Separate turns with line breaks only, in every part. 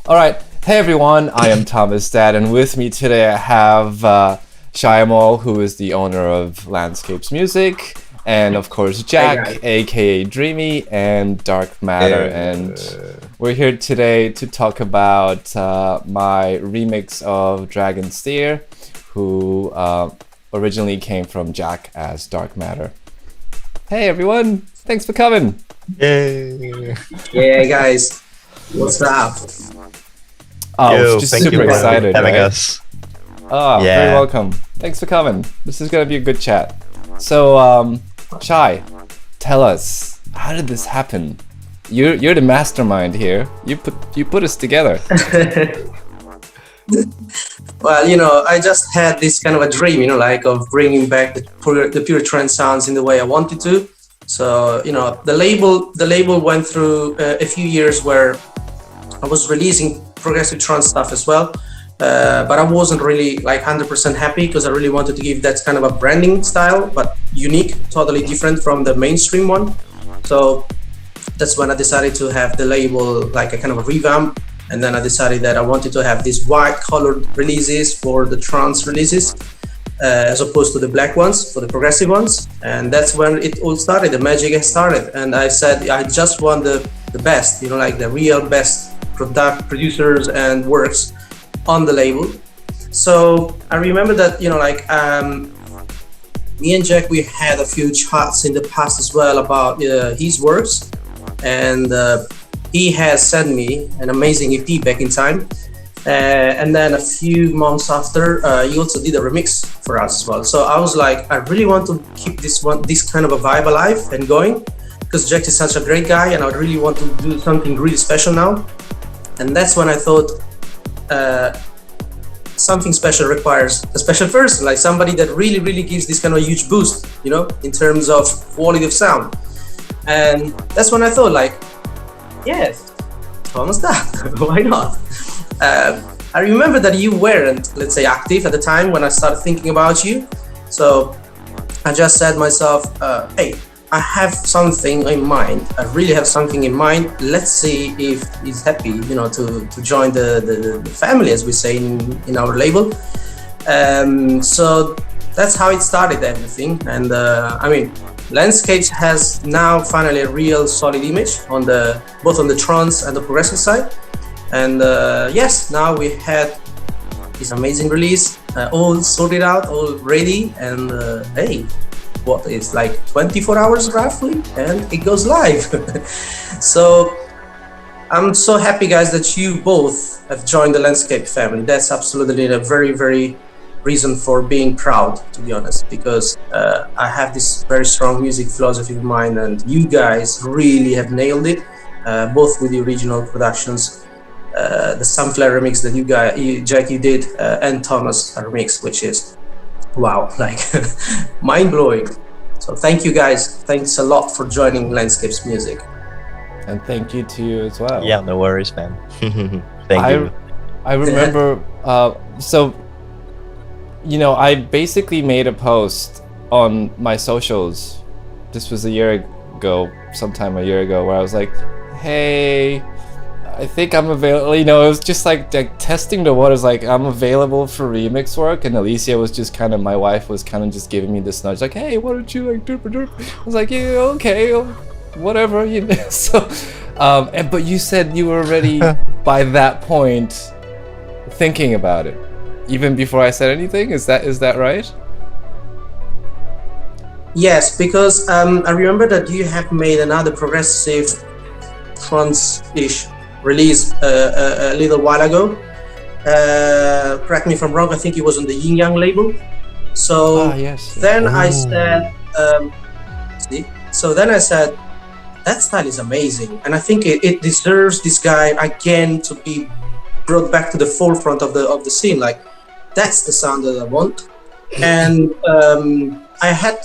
All right. Hey, everyone. I am Thomas Datt, and with me today I have Shyamol, who is the owner of Landscapes Music, and of course Jack, aka Dreamy, and Dark Matter. And we're here today to talk about my remix of Dragon Steer, who originally came from Jack as Dark Matter. Hey, everyone. Thanks for coming.
Yay.
Yeah, guys. What's up?
Oh, just super excited
having
right?
us.
Oh,
Yeah.
very welcome. Thanks for coming. This is gonna be a good chat. So, Shai, tell us, how did this happen? You're the mastermind here. You put us together.
Well, I just had this kind of a dream, like of bringing back the pure trance sounds in the way I wanted to. So, the label went through a few years where I was releasing progressive trance stuff as well, but I wasn't really like 100% happy because I really wanted to give that kind of a branding style, but unique, totally different from the mainstream one. So that's when I decided to have the label like a kind of a revamp, and then I decided that I wanted to have these white colored releases for the trance releases, as opposed to the black ones for the progressive ones. And that's when it all started, the magic has started. And I said I just want the best, like the real best producers and works on the label. So I remember that, me and Jack, we had a few chats in the past as well about his works, and he has sent me an amazing EP back in time. And then a few months after, he also did a remix for us as well. So I was like, I really want to keep this kind of a vibe alive and going, because Jack is such a great guy, and I really want to do something really special now. And that's when I thought something special requires a special person, like somebody that really, really gives this kind of huge boost, in terms of quality of sound. And that's when I thought, like, yes, Thomas Datt, why not? I remember that you weren't, let's say, active at the time when I started thinking about you. So I just said to myself, hey, I have something in mind. I really have something in mind. Let's see if he's happy, to join the family, as we say in our label. So that's how it started, everything. And Landscapes has now finally a real solid image both on the trance and the progressive side. And yes, now we had this amazing release, all sorted out, all ready, and hey, what is like 24 hours roughly, and it goes live. So I'm so happy, guys, that you both have joined the Landscape family. That's absolutely a very, very reason for being proud, to be honest, because I have this very strong music philosophy of mine, and you guys really have nailed it, both with the original productions, the Sunflower remix that Jack, you did, and Thomas remix, which is wow, like mind-blowing. So thank you, guys. Thanks a lot for joining Landscapes Music.
And thank you to you as well.
Yeah, no worries, man. Thank you.
I remember, I basically made a post on my socials. This was sometime a year ago, where I was like, hey, I think I'm available. It was just like testing the waters. Like, I'm available for remix work, and Alicia was just my wife was just giving me this nudge, like, hey, why don't you like derp? I was like, yeah, okay, whatever, So, but you said you were already by that point thinking about it, even before I said anything. Is that right?
Yes, because I remember that you have made another progressive trance-ish release a little while ago. Correct me if I'm wrong, I think it was on the Yin Yang label. So
yes.
Then I said, that style is amazing, and I think it deserves this guy again to be brought back to the forefront of the scene. Like, that's the sound that I want. And I had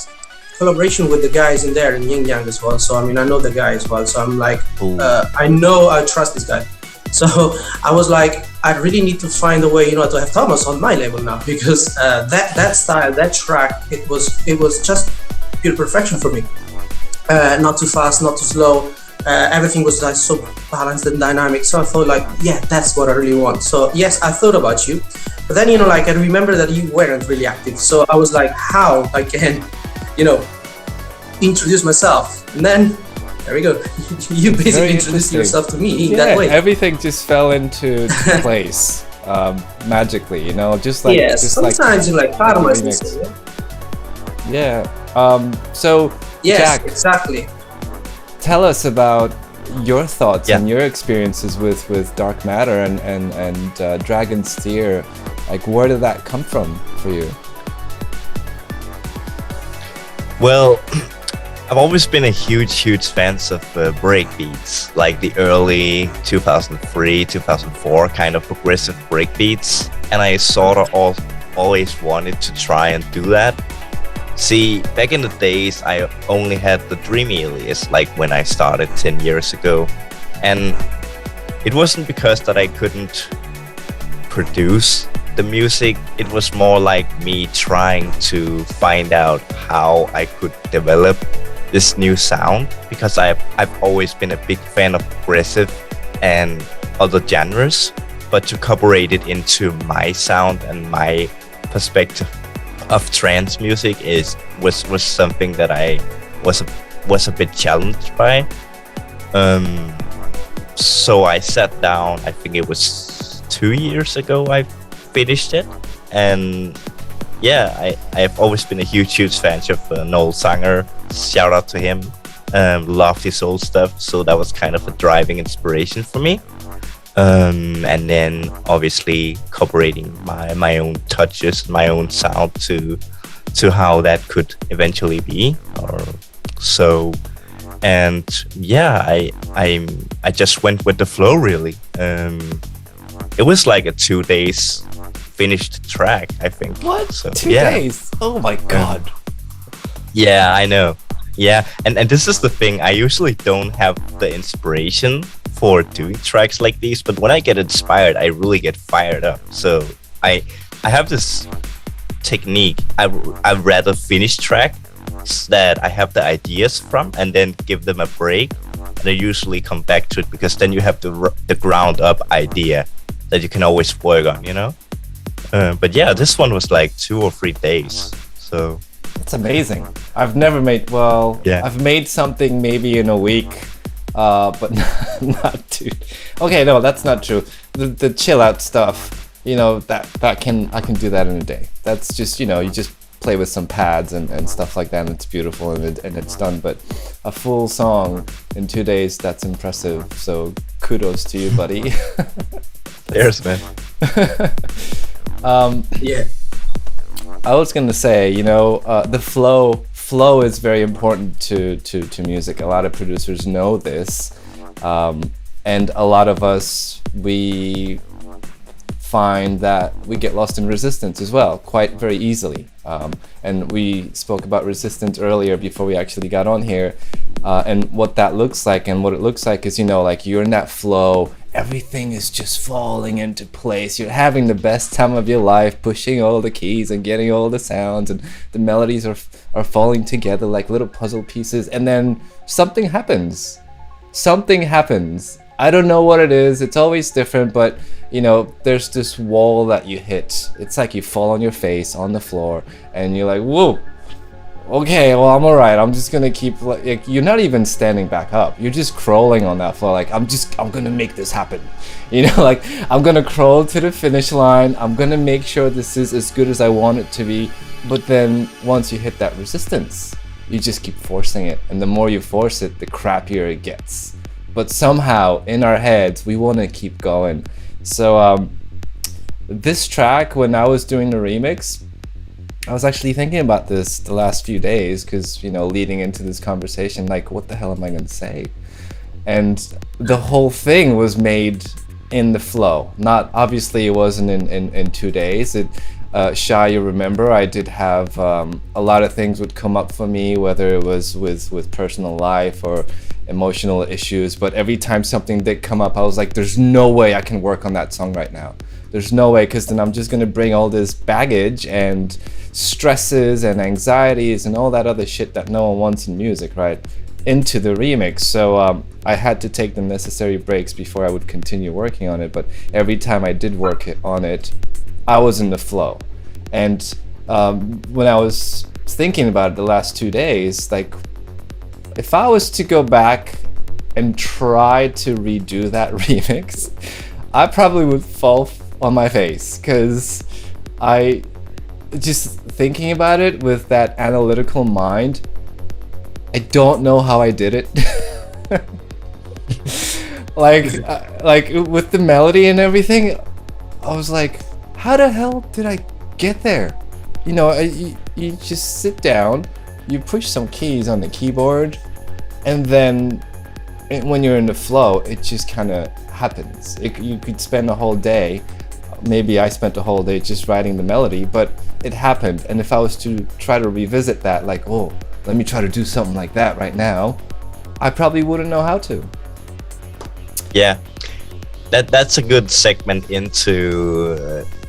collaboration with the guys in there in Yin Yang as well. So I know the guy as well. So I'm like, I trust this guy. So I was like, I really need to find a way, to have Thomas on my label now, because that style, that track, it was just pure perfection for me. Not too fast, not too slow, everything was like so balanced and dynamic. So I thought like, yeah, that's what I really want. So yes, I thought about you, but then, you know, like I remember that you weren't really active. So I was like, how I can, you know, introduce myself. And then there we go. You basically introduced yourself to me that way.
Everything just fell into place magically, you know, just like
sometimes you like remix.
So
yes,
Jack,
exactly.
Tell us about your thoughts and your experiences with Dark Matter and Dragon's Tear. Like, where did that come from for you?
Well, I've always been a huge fan of breakbeats, like the early 2003, 2004 kind of progressive breakbeats, and I sort of always wanted to try and do that. See, back in the days, I only had the Dream alias, like when I started 10 years ago, and it wasn't because that I couldn't produce the music. It was more like me trying to find out how I could develop this new sound, because I've always been a big fan of progressive and other genres, but to incorporate it into my sound and my perspective of trance music was something that I was a bit challenged by. So I sat down, I think it was 2 years ago I finished it, and yeah, I've always been a huge fan of Noel Sanger. Shout out to him. Loved his old stuff, so that was kind of a driving inspiration for me. And then obviously incorporating my own touches, my own sound to how that could eventually be, or so. And yeah, I just went with the flow really. It was like a 2 days finished track, I think.
What?
So,
2 days? Oh my god.
Yeah, I know. Yeah, and this is the thing. I usually don't have the inspiration for doing tracks like these, but when I get inspired, I really get fired up. So I have this technique. I'd rather finish tracks that I have the ideas from and then give them a break, and I usually come back to it, because then you have the ground up idea that you can always work on, you know. But yeah, this one was like 2 or 3 days. So
it's amazing. I've never made I've made something maybe in a week, but not too. Okay, no, that's not true. The chill out stuff, you know, I can do that in a day. That's just, you know, you just play with some pads and stuff like that, and it's beautiful and it's done. But a full song in 2 days, that's impressive. So kudos to you, buddy.
Cheers, man.
Yeah.
I was gonna say, you know, the flow is very important to music. A lot of producers know this, and a lot of us, we find that we get lost in resistance as well, quite very easily. And we spoke about resistance earlier before we actually got on here, and what that looks like. And what it looks like is, you know, like you're in that flow, everything is just falling into place. You're having the best time of your life, pushing all the keys and getting all the sounds, and the melodies are falling together like little puzzle pieces. And then something happens. I don't know what it is. It's always different, but you know, there's this wall that you hit. It's like you fall on your face on the floor, and you're like, whoa. Okay, well, I'm alright. I'm just gonna keep, like, you're not even standing back up. You're just crawling on that floor. Like, I'm gonna make this happen. You know, like, I'm gonna crawl to the finish line. I'm gonna make sure this is as good as I want it to be. But then once you hit that resistance, you just keep forcing it. And the more you force it, the crappier it gets. But somehow, in our heads, we wanna keep going. So, this track, when I was doing the remix, I was actually thinking about this the last few days, because, you know, leading into this conversation, like, what the hell am I going to say? And the whole thing was made in the flow. Not, obviously, it wasn't in 2 days. Shy, you remember, I did have a lot of things would come up for me, whether it was with personal life or emotional issues. But every time something did come up, I was like, there's no way I can work on that song right now. There's no way, because then I'm just going to bring all this baggage and stresses and anxieties and all that other shit that no one wants in music, right, into the remix. So I had to take the necessary breaks before I would continue working on it. But every time I did work on it, I was in the flow. And when I was thinking about it the last 2 days, like, if I was to go back and try to redo that remix, I probably would fall on my face, because I just thinking about it with that analytical mind, I don't know how I did it. like with the melody and everything, I was like, how the hell did I get there? You know, you just sit down, you push some keys on the keyboard, and then when you're in the flow, it just kind of happens. You could spend a whole day, maybe I spent a whole day just writing the melody, but it happened. And if I was to try to revisit that, like, oh, let me try to do something like that right now, I probably wouldn't know how to.
Yeah, that's a good segment into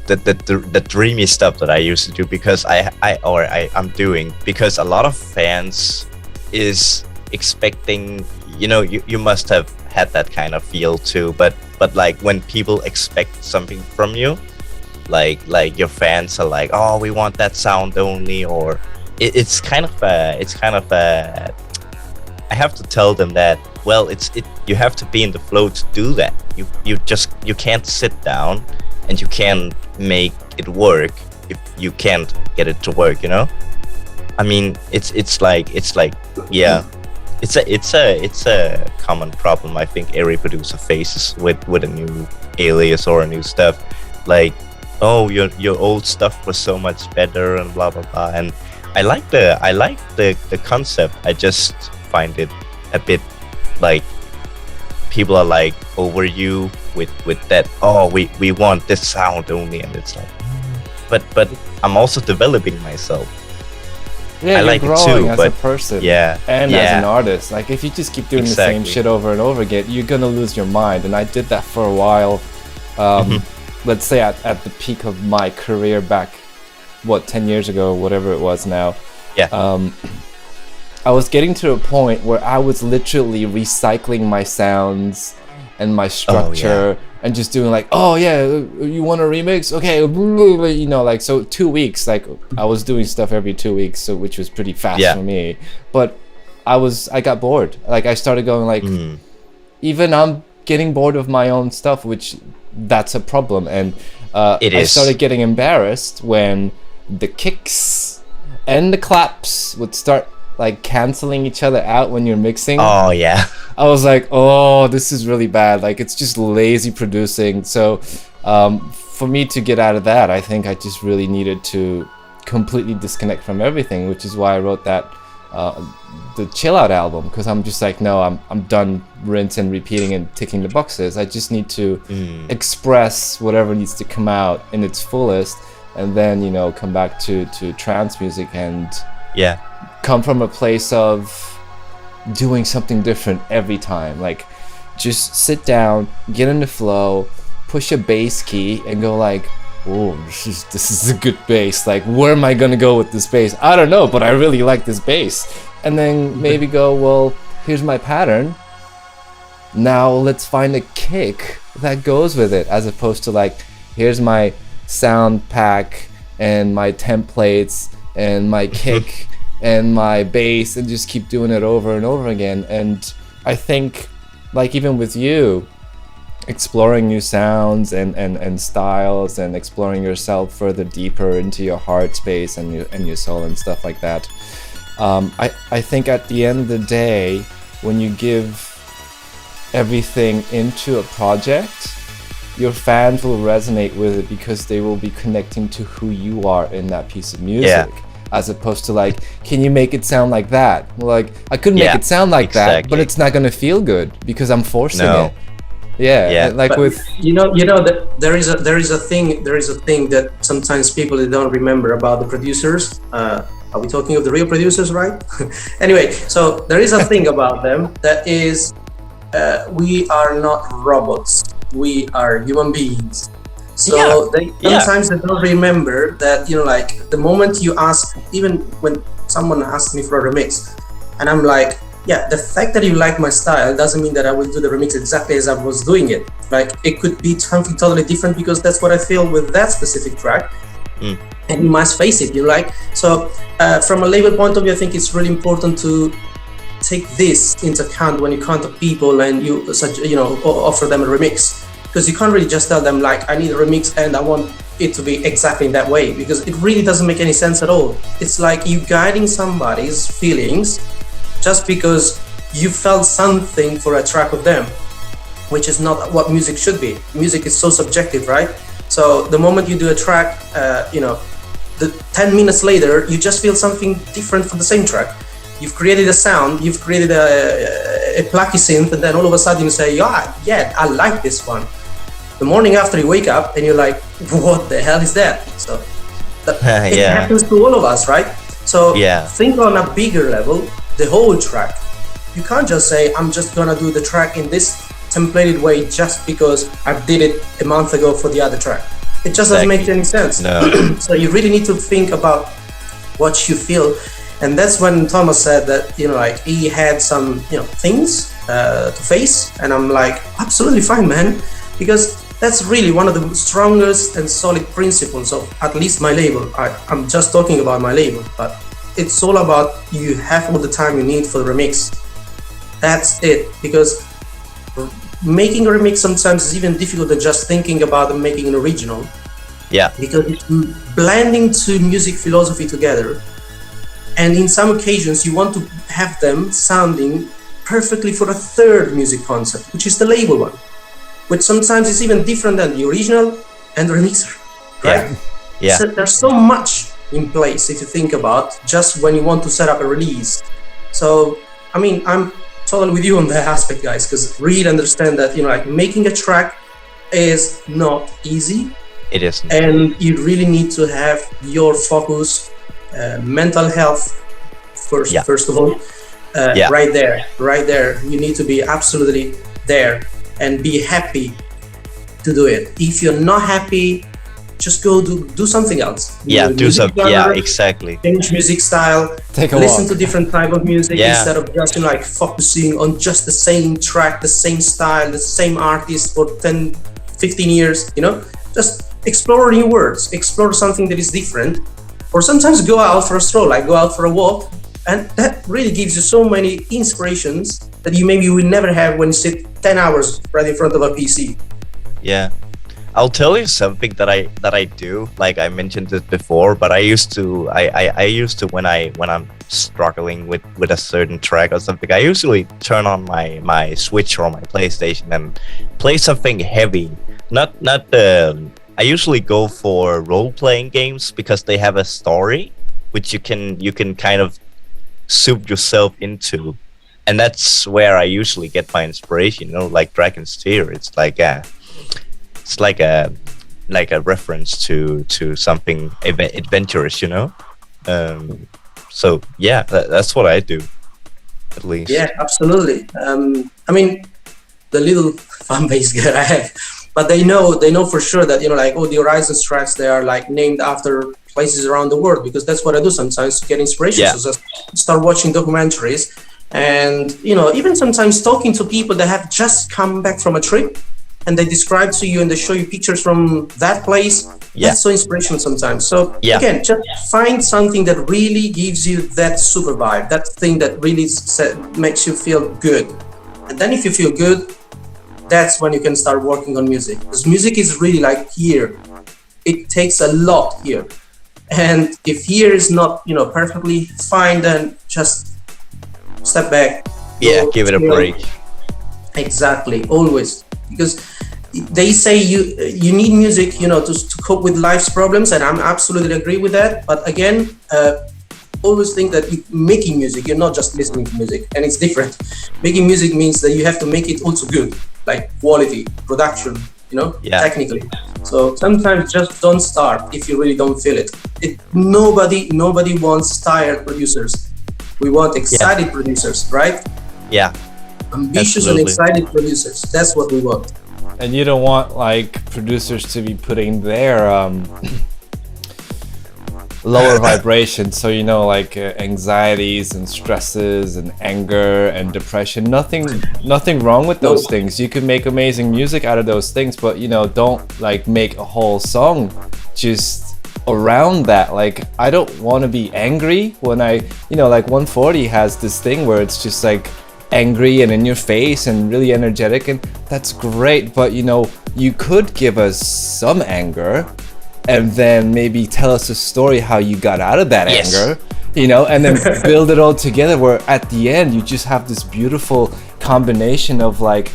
the dreamy stuff that I used to do, because I'm doing, because a lot of fans is expecting, you know, you must have had that kind of feel too, but like when people expect something from you, like your fans are like, oh, we want that sound only, or it's kind of I have to tell them that, well, you have to be in the flow to do that. You can't sit down and you can't make it work if you can't get it to work, you know? I mean, it's like yeah, it's a common problem I think every producer faces with a new alias or a new stuff. Like, oh, your old stuff was so much better and blah blah blah. And I like the concept. I just find it a bit like people are like over you with that. Oh, we want this sound only, and it's like, but I'm also developing myself.
Yeah,
I
you're
like
growing
it too,
as
but
a person,
yeah,
and
yeah.
as an artist. Like, if you just keep doing the same
Exactly.
shit over and over again, you're gonna lose your mind. And I did that for a while. Let's say at the peak of my career back, 10 years ago, whatever it was now.
Yeah.
I was getting to a point where I was literally recycling my sounds and my structure, and just doing like, oh yeah, you want a remix? Okay, you know, like, so 2 weeks, like I was doing stuff every 2 weeks, so which was pretty fast for me. But I got bored. Like, I started going like, even I'm getting bored of my own stuff, which that's a problem. And I started getting embarrassed when the kicks and the claps would start like canceling each other out when you're mixing.
Oh yeah.
I was like, oh, this is really bad. Like, it's just lazy producing. So for me to get out of that, I think I just really needed to completely disconnect from everything, which is why I wrote that the Chill Out album, because I'm just like, no, I'm done rinse and repeating and ticking the boxes. I just need to express whatever needs to come out in its fullest, and then, you know, come back to trance music and come from a place of doing something different every time. Like, just sit down, get in the flow, push a bass key, and go like, oh, this is a good bass. Like, where am I gonna go with this bass? I don't know, but I really like this bass. And then maybe go, well, here's my pattern. Now let's find a kick that goes with it, as opposed to like, here's my sound pack and my templates and my kick and my bass, and just keep doing it over and over again. And I think, like, even with you, exploring new sounds and styles, and exploring yourself further deeper into your heart space and your soul and stuff like that. I think at the end of the day, when you give everything into a project, your fans will resonate with it because they will be connecting to who you are in that piece of music. As opposed to like, can you make it sound like that? Well, like, I could make it sound like that, but it's not gonna feel good because I'm forcing it. Like,
but
with
you know that there is a thing that sometimes people they don't remember about the producers. Are we talking of the real producers, right? Anyway, so there is a thing about them that is, we are not robots. We are human beings. So they sometimes they don't remember that, you know, like the moment you ask, even when someone asks me for a remix, and I'm like, the fact that you like my style doesn't mean that I will do the remix exactly as I was doing it. Like, it could be something totally different because that's what I feel with that specific track. And you must face it, you like. So from a label point of view, I think it's really important to take this into account when you contact people and you offer them a remix, because you can't really just tell them like, I need a remix and I want it to be exactly in that way, because it really doesn't make any sense at all. It's like you guiding somebody's feelings just because you felt something for a track of them, which is not what music should be. Music is so subjective, right? So the moment you do a track, the 10 minutes later, you just feel something different for the same track. You've created a sound, you've created a plucky synth, and then all of a sudden you say, yeah, I like this one. The morning after you wake up and you're like, what the hell is that? So it happens to all of us, right? So think on a bigger level, the whole track. You can't just say, I'm just gonna do the track in this templated way just because I did it a month ago for the other track. It just doesn't make any sense. No. So you really need to think about what you feel. And that's when Thomas said that, like he had some, things to face. And I'm like, absolutely fine, man. Because that's really one of the strongest and solid principles of at least my label. I'm just talking about my label, but it's all about you have all the time you need for the remix. That's it. Because making a remix sometimes is even difficult than just thinking about making an original. Yeah. Because it's blending two music philosophy together. And in some occasions, you want to have them sounding perfectly for a third music concept, which is the label one, which sometimes is even different than the original and the remixer, right? Yeah. So there's so much in place if you think about just when you want to set up a release. So, I mean, I'm totally with you on that aspect, guys, because really understand that, like making a track is not easy.
It isn't.
And you really need to have your focus, mental health first of all, right there. You need to be absolutely there and be happy to do it. If you're not happy, just go do something else.
Do something. Yeah, exactly.
Change music style. Listen to different type of music instead of just like focusing on just the same track, the same style, the same artist for 10, 15 years. Just explore new words, explore something that is different, or sometimes go out for a stroll, like go out for a walk, and that really gives you so many inspirations that you maybe will never have when you sit 10 hours right in front of a PC.
Yeah, I'll tell you something that I do. Like I mentioned it before, but I used to when I'm struggling with a certain track or something, I usually turn on my Switch or my PlayStation and play something heavy. I usually go for role-playing games because they have a story which you can kind of soup yourself into, and that's where I usually get my inspiration. Like Dragon's Tear. It's like a reference to something adventurous. So yeah, that's what I do, at least.
Yeah, absolutely. I mean, the little fan base that I have. But they know for sure that, like, the Horizons tracks, they are like named after places around the world, because that's what I do sometimes to get inspiration. Yeah. So just start watching documentaries and, even sometimes talking to people that have just come back from a trip and they describe to you and they show you pictures from that place. Yeah. That's so inspirational sometimes. So again, just find something that really gives you that super vibe, that thing that really makes you feel good. And then if you feel good, that's when you can start working on music. Because music is really like here. It takes a lot here. And if here is not, perfectly fine, then just step back.
Yeah, give it a break.
Exactly, always. Because they say you need music, to cope with life's problems, and I'm absolutely agree with that. But again, always think that making music, you're not just listening to music, and it's different. Making music means that you have to make it also good, like quality, production, technically. So sometimes just don't start if you really don't feel it. Nobody wants tired producers. We want excited producers, right?
Yeah.
Ambitious and excited producers. That's what we want.
And you don't want like producers to be putting their lower vibration. So like anxieties and stresses and anger and depression. Nothing wrong with those things. You can make amazing music out of those things, but don't like make a whole song just around that. Like, I don't want to be angry when I like 140 has this thing where it's just like angry and in your face and really energetic, and that's great, but you could give us some anger and then maybe tell us a story how you got out of that anger, and then build it all together, where at the end you just have this beautiful combination of like,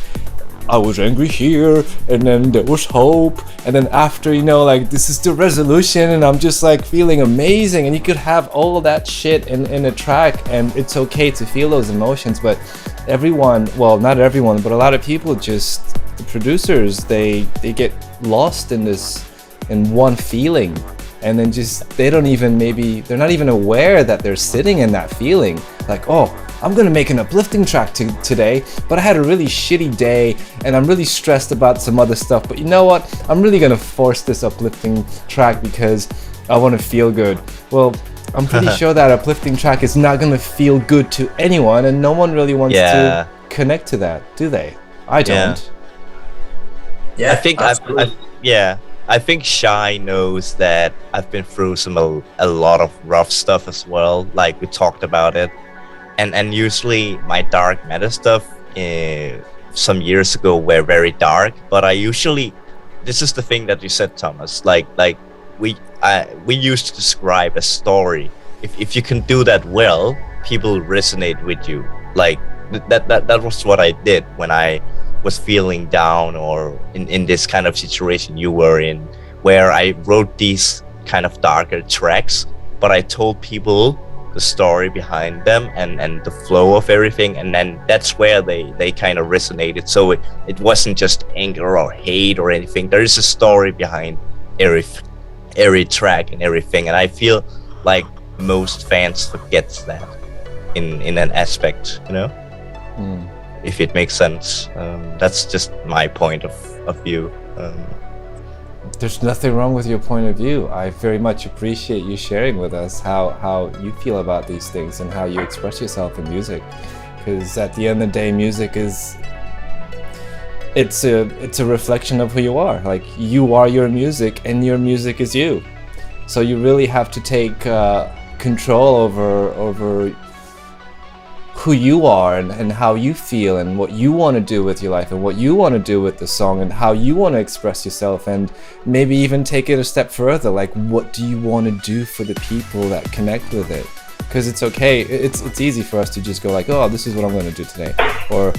I was angry here, and then there was hope, and then after like this is the resolution, and I'm just like feeling amazing. And you could have all of that shit in a track, and it's okay to feel those emotions. But everyone, well, not everyone, but a lot of people, just the producers, they get lost in one feeling, and then just they're not even aware that they're sitting in that feeling. Like, oh, I'm gonna make an uplifting track today, but I had a really shitty day and I'm really stressed about some other stuff, but you know what, I'm really gonna force this uplifting track because I want to feel good. Well, I'm pretty sure that uplifting track is not gonna feel good to anyone, and no one really wants to connect to that, do they? I don't.
Yeah,
I think Shy knows that I've been through a lot of rough stuff as well. Like, we talked about it. And usually my dark matter stuff some years ago were very dark, but this is the thing that you said, Thomas, like we used to describe a story. If you can do that well, people resonate with you. Like that was what I did when I was feeling down, or in this kind of situation you were in, where I wrote these kind of darker tracks, but I told people the story behind them and the flow of everything, and then that's where they kind of resonated. So it wasn't just anger or hate or anything. There is a story behind every track and everything, and I feel like most fans forget that in an aspect, if it makes sense. That's just my point of view.
There's nothing wrong with your point of view. I very much appreciate you sharing with us how you feel about these things and how you express yourself in music. Because at the end of the day, music it's a reflection of who you are. Like, you are your music, and your music is you. So you really have to take control over who you are and how you feel and what you want to do with your life and what you want to do with the song and how you want to express yourself, and maybe even take it a step further. Like, what do you want to do for the people that connect with it? Because it's okay, it's easy for us to just go like, oh, this is what I'm going to do today, or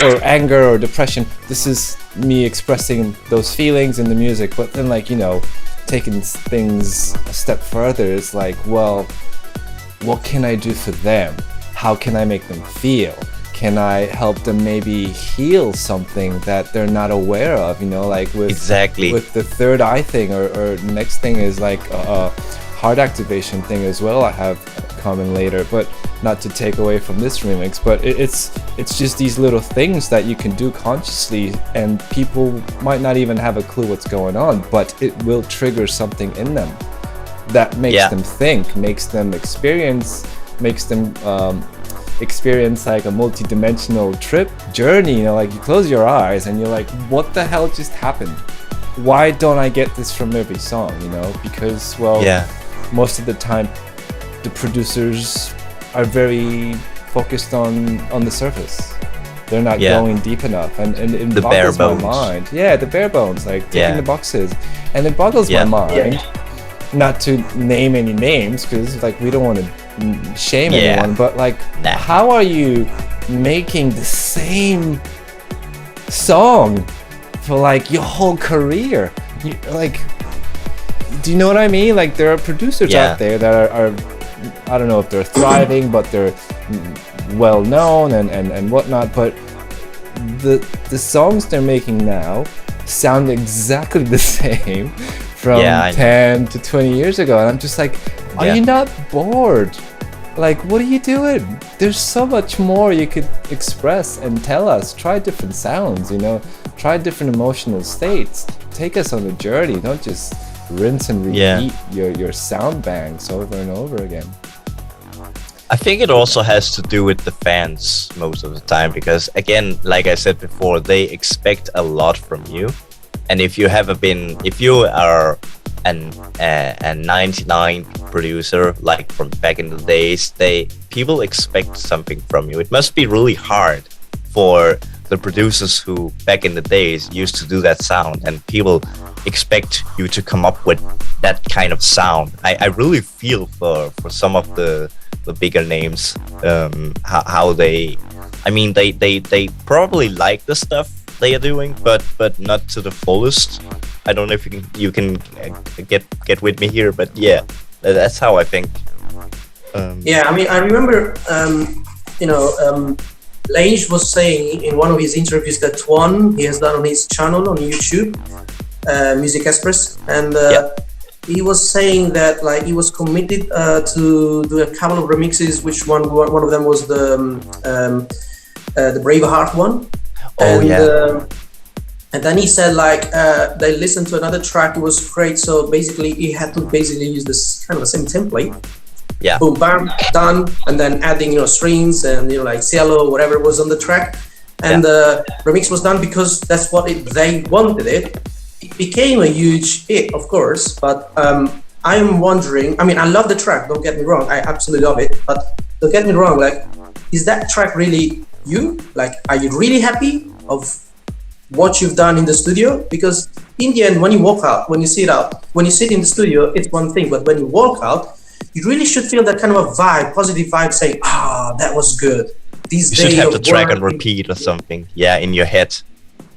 or anger or depression, this is me expressing those feelings in the music. But then, like, taking things a step further, it's like, well, what can I do for them? How can I make them feel? Can I help them maybe heal something that they're not aware of? Like with the third eye thing, or next thing is like a heart activation thing as well. I have coming later, but not to take away from this remix. But it's just these little things that you can do consciously, and people might not even have a clue what's going on, but it will trigger something in them that makes them think, makes them experience like a multi-dimensional journey. Like, you close your eyes and you're like, what the hell just happened? Why don't I get this from every song? Because most of the time the producers are very focused on the surface. They're not going deep enough, and it
the
boggles
bare
my
bones.
mind. The bare bones, like ticking the boxes, and it boggles my mind. Not to name any names, because like we don't want to shame anyone, but like, how are you making the same song for like your whole career? Do you know what I mean? Like, there are producers out there that are I don't know if they're thriving, but they're well known and whatnot, but the songs they're making now sound exactly the same from 10 to 20 years ago, and I'm just like, are you not bored? Like, what are you doing? There's so much more you could express and tell us. Try different sounds, try different emotional states. Take us on a journey. Don't just rinse and repeat your sound banks over and over again.
I think it also has to do with the fans most of the time, because again, like I said before, they expect a lot from you. And if you are a 99 producer, like from back in the days, people expect something from you. It must be really hard for the producers who back in the days used to do that sound, and people expect you to come up with that kind of sound. I really feel for some of the bigger names, how they probably like the stuff they are doing, but not to the fullest. I don't know if you can get with me here, but yeah, that's how I think.
Yeah, I mean, I remember, Lange was saying in one of his interviews that one he has done on his channel on YouTube, Music Express, and he was saying that like he was committed to do a couple of remixes, which one of them was the Braveheart one. And then he said like they listened to another track, it was great, so basically he had to use this kind of the same template.
Yeah.
Boom, bam, done, and then adding strings and like Cielo, whatever was on the track, and the remix was done because that's what they wanted it. It became a huge hit, of course, but I'm wondering. I mean, I love the track. Don't get me wrong, I absolutely love it. But don't get me wrong, like, is that track really you? Like, are you really happy of what you've done in the studio? Because in the end, when you walk out, when you sit in the studio, it's one thing. But when you walk out, you really should feel that kind of a vibe, positive vibe, saying, that was good.
You should have the track on repeat or something, in your head.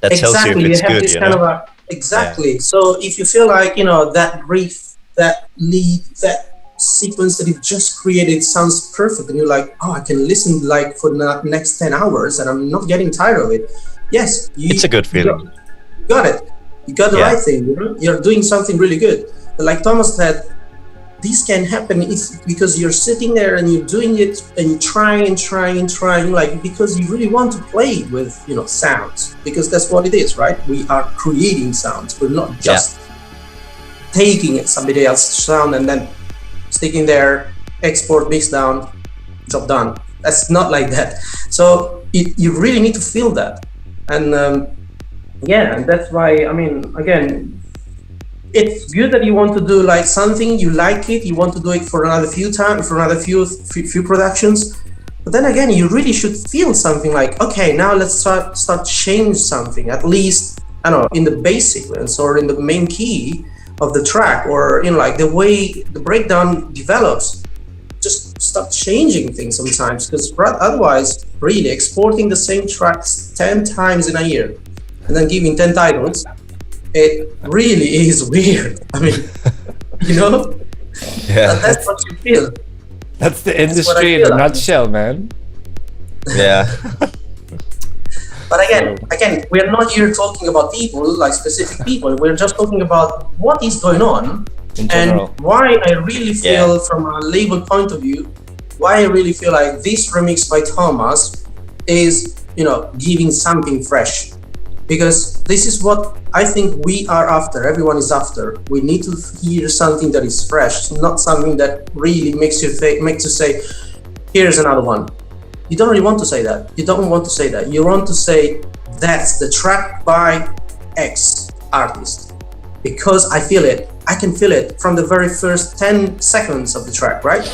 That tells you if it's good, you know?
Exactly. Yeah. So if you feel like, that riff, that lead, that sequence that you've just created sounds perfect, and you're like, I can listen like for the next 10 hours and I'm not getting tired of it. Yes.
It's a good feeling.
You got it. You got the right thing. You're doing something really good. But like Thomas said, this can happen because you're sitting there and you're doing it and you're trying, like, because you really want to play with, sounds, because that's what it is, right? We are creating sounds. We're not just taking somebody else's sound and then sticking there, export, mix down, job done. That's not like that. So you really need to feel that. And and that's why, I mean, again, it's good that you want to do like something, you like it, you want to do it for another few times, for another few productions. But then again, you really should feel something like, okay, now let's start change something, at least, I don't know, in the bass sequence or in the main key of the track, or like the way the breakdown develops. Just start changing things sometimes, because otherwise, really exporting the same tracks 10 times in a year and then giving 10 titles, it really is weird. I mean, that's what you feel.
That's the industry in a nutshell, man.
Yeah.
But again, we're not here talking about people, like specific people. We're just talking about what is going on and why I really feel, from a label point of view, why I really feel like this remix by Thomas is, giving something fresh. Because this is what I think we are after, everyone is after. We need to hear something that is fresh, not something that really makes you say, here's another one. You don't really want to say that. You don't want to say that. You want to say, that's the track by X artist. Because I feel it. I can feel it from the very first 10 seconds of the track, right?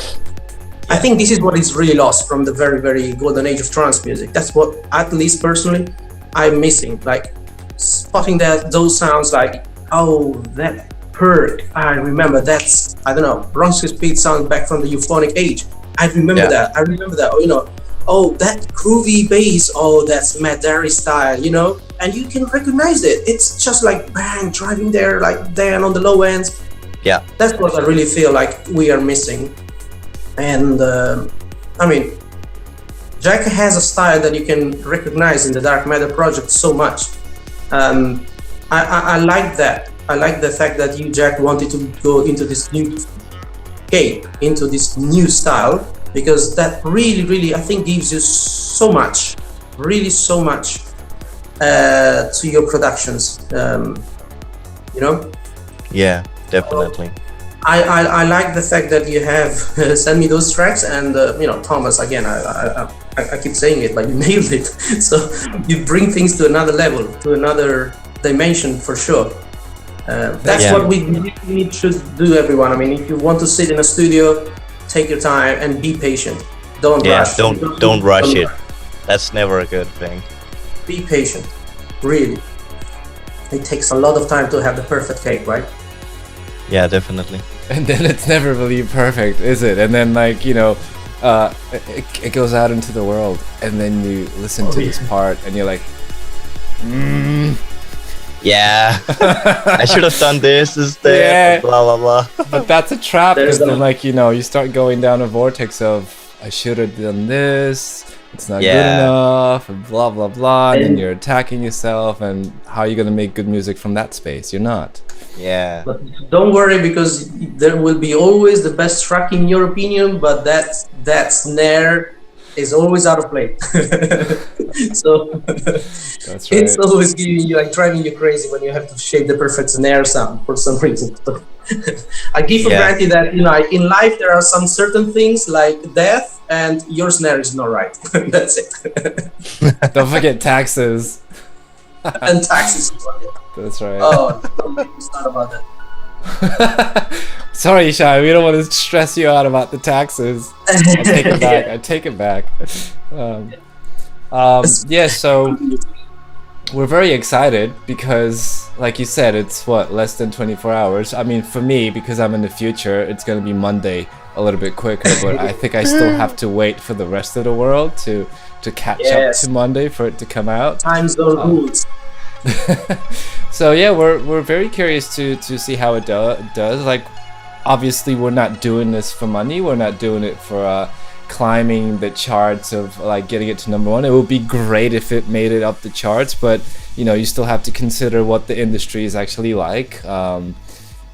I think this is what is really lost from the very, very golden age of trance music. That's what, at least personally, I'm missing, like spotting those sounds, like, that perk, I remember that's, I don't know, Bronx Speed sound back from the euphonic age. I remember that. That groovy bass, that's Matt Darey style, and you can recognize it. It's just like bang, driving there, like down on the low ends.
Yeah.
That's what I really feel like we are missing. And Jack has a style that you can recognize in the Dark Matter project so much. I like that. I like the fact that you, Jack, wanted to go into this new cape, into this new style, because that really, really, I think, gives you so much, really so much to your productions.
Yeah. definitely.
I like the fact that you have sent me those tracks, and Thomas, again, I keep saying it, but you nailed it. So you bring things to another level, to another dimension for sure. That's what we need to do, everyone. I mean, if you want to sit in a studio, take your time and be patient. Don't rush.
Don't rush it. That's never a good thing.
Be patient, really. It takes a lot of time to have the perfect cake, right?
Yeah, definitely.
And then it's never really perfect, is it? And then it goes out into the world, and then you listen to this part, and you're like,
yeah, I should have done this instead. Blah blah blah.
But that's a trap, because then you start going down a vortex of I should have done this. It's not good enough, and blah blah blah. And then you're attacking yourself, and how are you gonna make good music from that space? You're not.
Yeah.
But don't worry, because there will be always the best track in your opinion, but that snare is always out of place. So
that's right.
It's always driving you crazy when you have to shape the perfect snare sound for some reason. I give for granted that in life there are some certain things like death, and your snare is not right. That's it.
Don't forget taxes.
And taxes.
That's right.
Oh, don't make me start about that.
Sorry, Shy, we don't want to stress you out about the taxes. I'll take it back. I take it back. So we're very excited because, like you said, it's less than 24 hours. I mean, for me, because I'm in the future, it's going to be Monday a little bit quicker, but I think I still have to wait for the rest of the world to catch up to Monday for it to come out.
Time zone rules.
So we're very curious to see how it does. Like, obviously we're not doing this for money. We're not doing it for climbing the charts of getting it to number one. It would be great if it made it up the charts, but you still have to consider what the industry is actually like.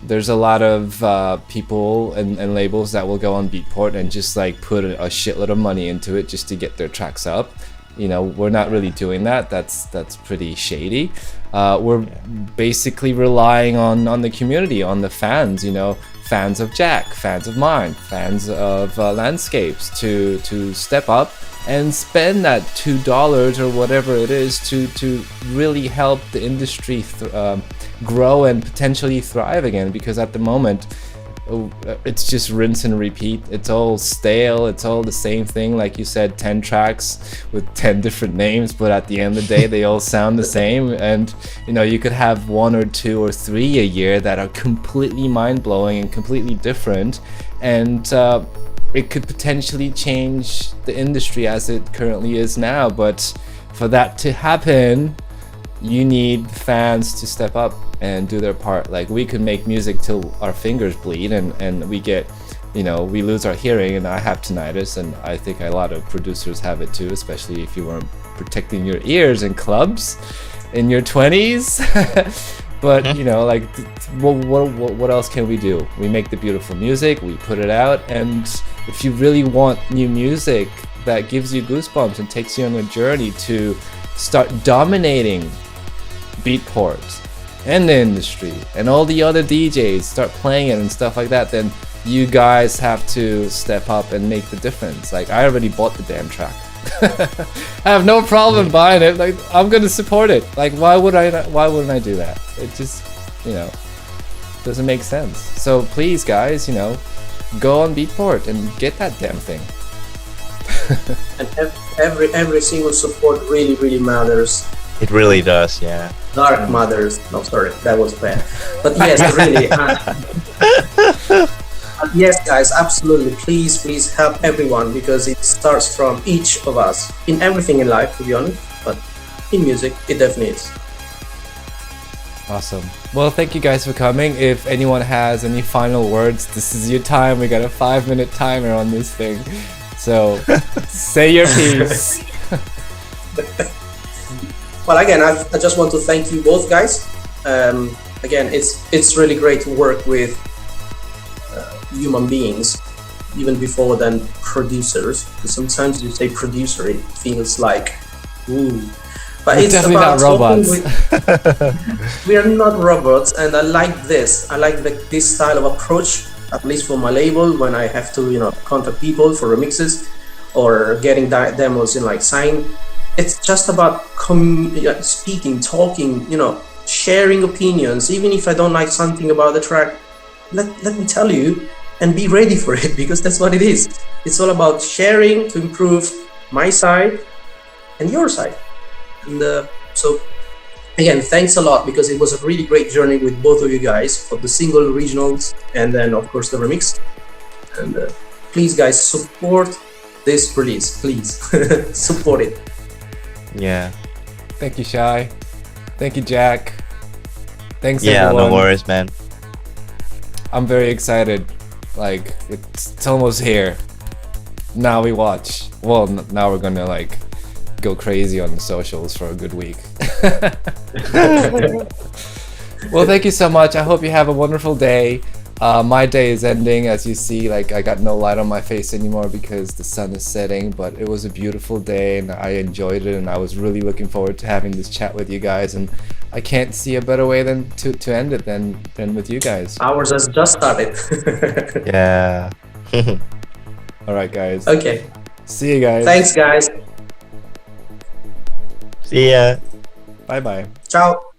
There's a lot of people and labels that will go on Beatport and just put a shitload of money into it just to get their tracks up. We're not really doing that. That's pretty shady. We're basically relying on the community, on the fans, fans of Jack, fans of mine, fans of Landscapes to step up and spend that $2 or whatever it is to really help the industry grow and potentially thrive again, because at the moment it's just rinse and repeat. It's all stale. It's all the same thing. Like you said, 10 tracks with 10 different names, but at the end of the day they all sound the same. And you could have 1 or 2 or 3 a year that are completely mind-blowing and completely different, and it could potentially change the industry as it currently is now. But for that to happen, you need fans to step up and do their part. Like, we could make music till our fingers bleed and we get, we lose our hearing, and I have tinnitus, and I think a lot of producers have it too, especially if you weren't protecting your ears in clubs in your 20s. But what else can we do? We make the beautiful music, we put it out, and if you really want new music that gives you goosebumps and takes you on a journey to start dominating Beatport and the industry and all the other DJs, start playing it and stuff like that, then you guys have to step up and make the difference. I already bought the damn track. I have no problem buying it. I'm gonna support it. Why wouldn't I do that? It just doesn't make sense. So please, guys, go on Beatport and get that damn thing.
And every single support really, really matters.
It really does, yeah.
Dark matters. No, sorry, that was bad. But yes, really. Yes, guys, absolutely. Please help everyone, because it starts from each of us in everything in life, to be honest. But in music, it definitely is.
Awesome. Well, thank you guys for coming. If anyone has any final words, this is your time. We got a 5-minute timer on this thing. So say your piece.
Well, again, I just want to thank you both, guys. Again, it's really great to work with human beings, even before than producers. Because sometimes you say producer, it feels like, ooh. But
We're
it's
definitely
about
not robots.
we are not robots, and I like this. I like this style of approach, at least for my label, when I have to, contact people for remixes or getting demos in like sign. It's just about speaking, talking, sharing opinions. Even if I don't like something about the track, let me tell you and be ready for it, because that's what it is. It's all about sharing to improve my side and your side. And so again, thanks a lot, because it was a really great journey with both of you guys for the single originals and then of course the remix. And please guys, support this release, please. Support it.
Yeah.
Thank you, Shy. Thank you, Jack. Thanks,
Yeah,
everyone.
no worries, man.
I'm very excited. Like, it's almost here. Now we watch. Well, now we're gonna like go crazy on the socials for a good week. Well, thank you so much. I hope you have a wonderful day. My day is ending, as you see. Like, I got no light on my face anymore because the sun is setting, but it was a beautiful day and I enjoyed it, and I was really looking forward to having this chat with you guys, and I can't see a better way than to end it than with you guys.
Ours has just started.
Yeah.
All right, guys.
Okay.
See you guys.
Thanks, guys.
See ya.
Bye-bye.
Ciao.